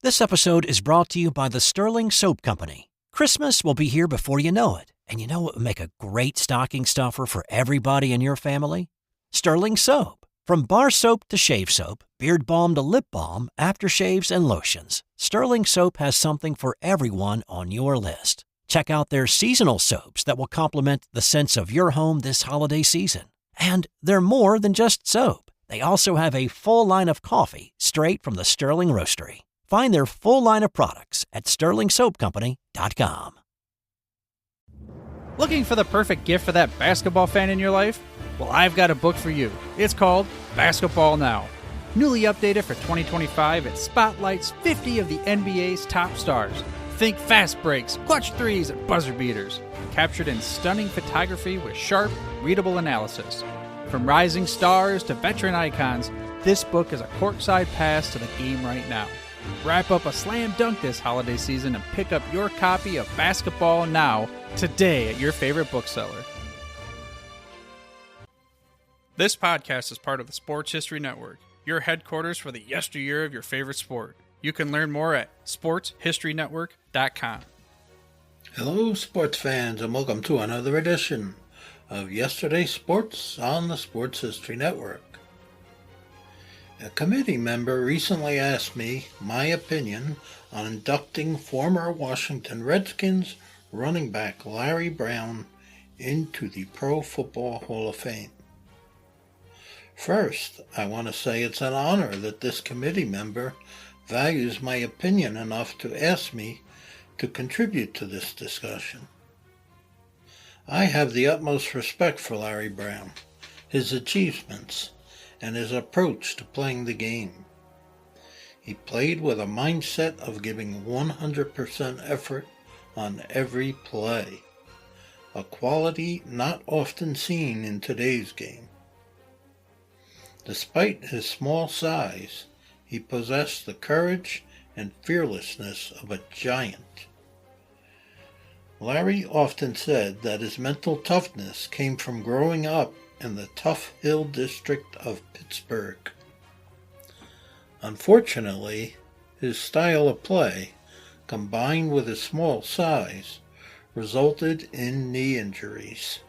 This episode is brought to you by the Sterling Soap Company. Christmas will be here before you know it. And you know what would make a great stocking stuffer for everybody in your family? Sterling Soap. From bar soap to shave soap, beard balm to lip balm, aftershaves and lotions, Sterling Soap has something for everyone on your list. Check out their seasonal soaps that will complement the scents of your home this holiday season. And they're more than just soap. They also have a full line of coffee straight from the Sterling Roastery. Find their full line of products at sterlingsoapcompany.com. Looking for the perfect gift for that basketball fan in your life? Well, I've got a book for you. It's called Basketball Now. Newly updated for 2025, it spotlights 50 of the NBA's top stars. Think fast breaks, clutch threes, and buzzer beaters. Captured in stunning photography with sharp, readable analysis. From rising stars to veteran icons, this book is a courtside pass to the game right now. Wrap up a slam dunk this holiday season and pick up your copy of Basketball Now today at your favorite bookseller. This podcast is part of the Sports History Network, your headquarters for the yesteryear of your favorite sport. You can learn more at sportshistorynetwork.com. Hello, sports fans, and welcome to another edition of Yesterday's Sports on the Sports History Network. A committee member recently asked me my opinion on inducting former Washington Redskins running back Larry Brown into the Pro Football Hall of Fame. First, I want to say it's an honor that this committee member values my opinion enough to ask me to contribute to this discussion. I have the utmost respect for Larry Brown, his achievements, and his approach to playing the game. He played with a mindset of giving 100% effort on every play, a quality not often seen in today's game. Despite his small size, he possessed the courage and fearlessness of a giant. Larry often said that his mental toughness came from growing up in the tough Hill District of Pittsburgh. Unfortunately, his style of play, combined with his small size, resulted in knee injuries.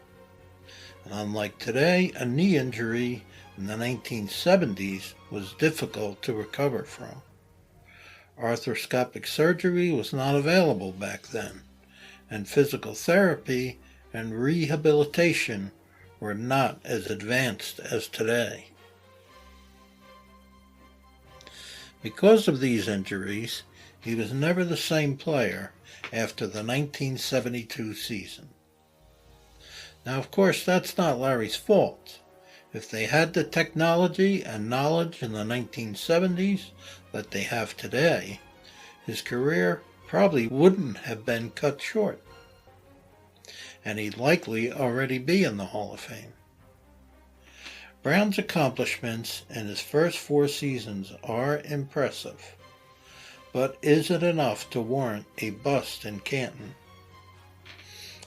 And unlike today, a knee injury in the 1970s was difficult to recover from. Arthroscopic surgery was not available back then, and physical therapy and rehabilitation were not as advanced as today. Because of these injuries, he was never the same player after the 1972 season. Now, of course, that's not Larry's fault. If they had the technology and knowledge in the 1970s that they have today, his career probably wouldn't have been cut short, and he'd likely already be in the Hall of Fame. Brown's accomplishments in his first 4 seasons are impressive, but is it enough to warrant a bust in Canton?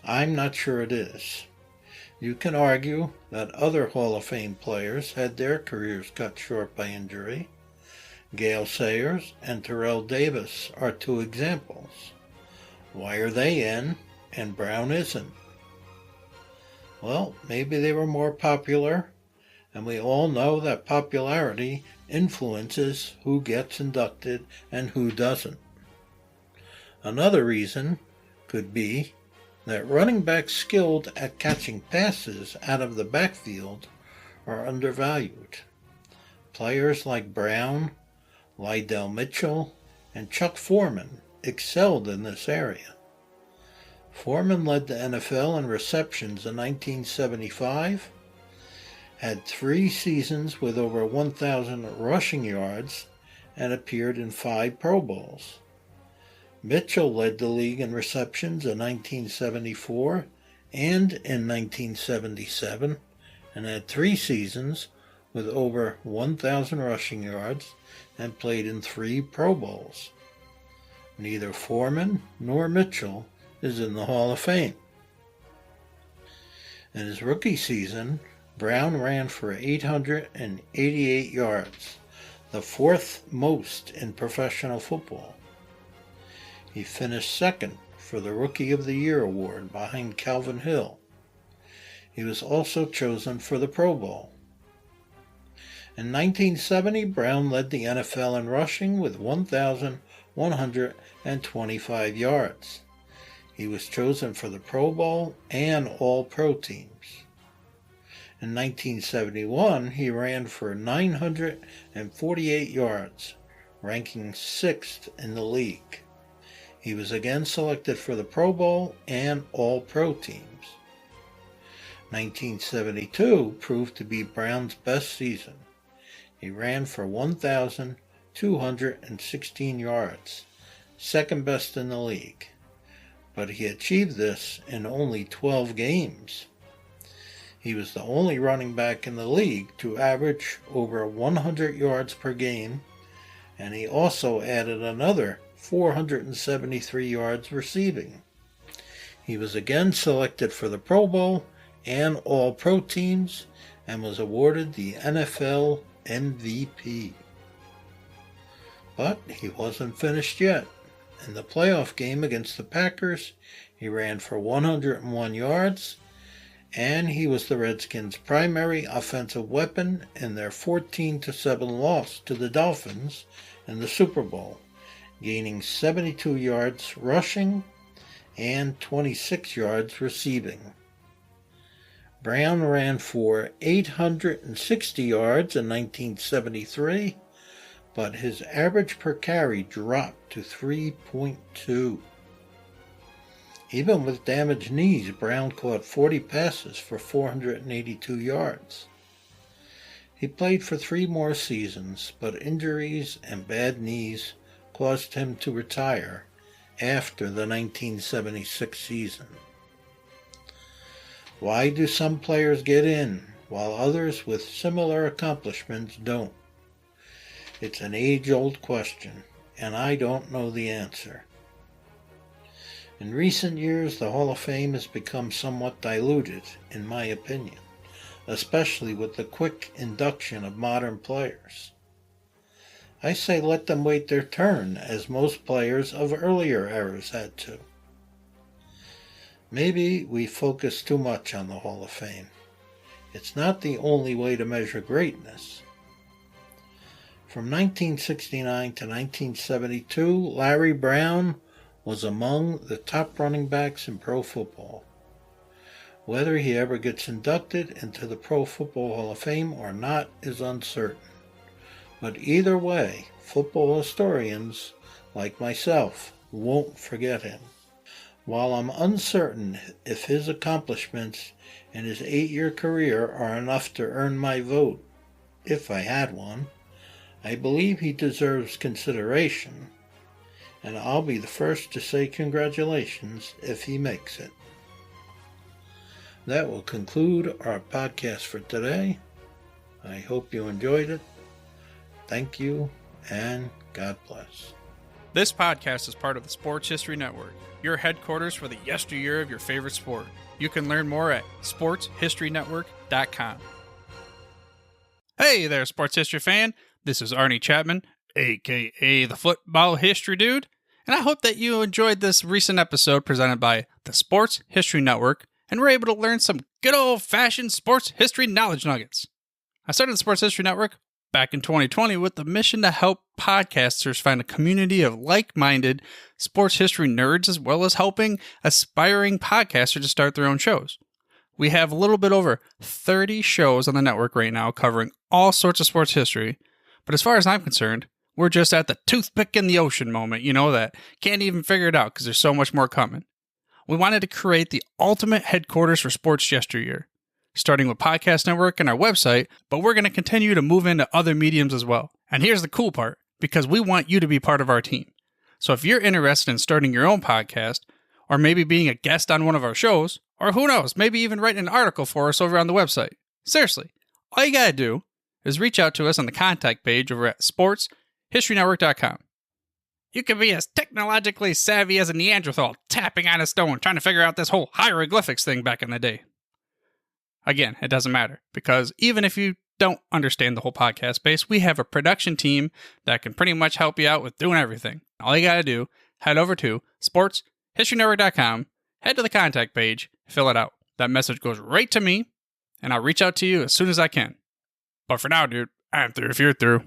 I'm not sure it is. You can argue that other Hall of Fame players had their careers cut short by injury. Gale Sayers and Terrell Davis are 2 examples. Why are they in and Brown isn't? Well, maybe they were more popular, and we all know that popularity influences who gets inducted and who doesn't. Another reason could be that running backs skilled at catching passes out of the backfield are undervalued. Players like Brown, Lydell Mitchell, and Chuck Foreman excelled in this area. Foreman led the NFL in receptions in 1975, had 3 seasons with over 1,000 rushing yards, and appeared in 5 Pro Bowls. Mitchell led the league in receptions in 1974 and in 1977, and had 3 seasons with over 1,000 rushing yards and played in 3 Pro Bowls. Neither Foreman nor Mitchell is in the Hall of Fame. In his rookie season, Brown ran for 888 yards, the 4th most in professional football. He finished second for the Rookie of the Year award behind Calvin Hill. He was also chosen for the Pro Bowl. In 1970, Brown led the NFL in rushing with 1,125 yards. He was chosen for the Pro Bowl and All-Pro teams. In 1971, he ran for 948 yards, ranking 6th in the league. He was again selected for the Pro Bowl and All-Pro teams. 1972 proved to be Brown's best season. He ran for 1,216 yards, second best in the league. But he achieved this in only 12 games. He was the only running back in the league to average over 100 yards per game, and he also added another 473 yards receiving. He was again selected for the Pro Bowl and All-Pro teams and was awarded the NFL MVP. But he wasn't finished yet. In the playoff game against the Packers, he ran for 101 yards, and he was the Redskins' primary offensive weapon in their 14-7 loss to the Dolphins in the Super Bowl, gaining 72 yards rushing and 26 yards receiving. Brown ran for 860 yards in 1973, but his average per carry dropped to 3.2. Even with damaged knees, Brown caught 40 passes for 482 yards. He played for 3 more seasons, but injuries and bad knees caused him to retire after the 1976 season. Why do some players get in, while others with similar accomplishments don't? It's an age-old question, and I don't know the answer. In recent years, the Hall of Fame has become somewhat diluted, in my opinion, especially with the quick induction of modern players. I say let them wait their turn, as most players of earlier eras had to. Maybe we focus too much on the Hall of Fame. It's not the only way to measure greatness. From 1969 to 1972, Larry Brown was among the top running backs in pro football. Whether he ever gets inducted into the Pro Football Hall of Fame or not is uncertain. But either way, football historians, like myself, won't forget him. While I'm uncertain if his accomplishments in his 8-year career are enough to earn my vote, if I had one, I believe he deserves consideration, and I'll be the first to say congratulations if he makes it. That will conclude our podcast for today. I hope you enjoyed it. Thank you, and God bless. This podcast is part of the Sports History Network, your headquarters for the yesteryear of your favorite sport. You can learn more at sportshistorynetwork.com. Hey there, sports history fan. This is Arnie Chapman, a.k.a. the Football History Dude, and I hope that you enjoyed this recent episode presented by the Sports History Network and were able to learn some good old-fashioned sports history knowledge nuggets. I started the Sports History Network back in 2020 with the mission to help podcasters find a community of like-minded sports history nerds, as well as helping aspiring podcasters to start their own shows. We have a little bit over 30 shows on the network right now covering all sorts of sports history, but as far as I'm concerned, we're just at the toothpick in the ocean moment, that can't even figure it out because there's so much more coming. We wanted to create the ultimate headquarters for sports yesteryear, starting with Podcast Network and our website, but we're going to continue to move into other mediums as well. And here's the cool part, because we want you to be part of our team. So if you're interested in starting your own podcast, or maybe being a guest on one of our shows, or who knows, maybe even writing an article for us over on the website. Seriously, all you got to do is reach out to us on the contact page over at sportshistorynetwork.com. You can be as technologically savvy as a Neanderthal tapping on a stone trying to figure out this whole hieroglyphics thing back in the day. Again, it doesn't matter, because even if you don't understand the whole podcast space, we have a production team that can pretty much help you out with doing everything. All you got to do head over to sportshistorynetwork.com, head to the contact page, fill it out. That message goes right to me, and I'll reach out to you as soon as I can. But for now, dude, I'm through if you're through.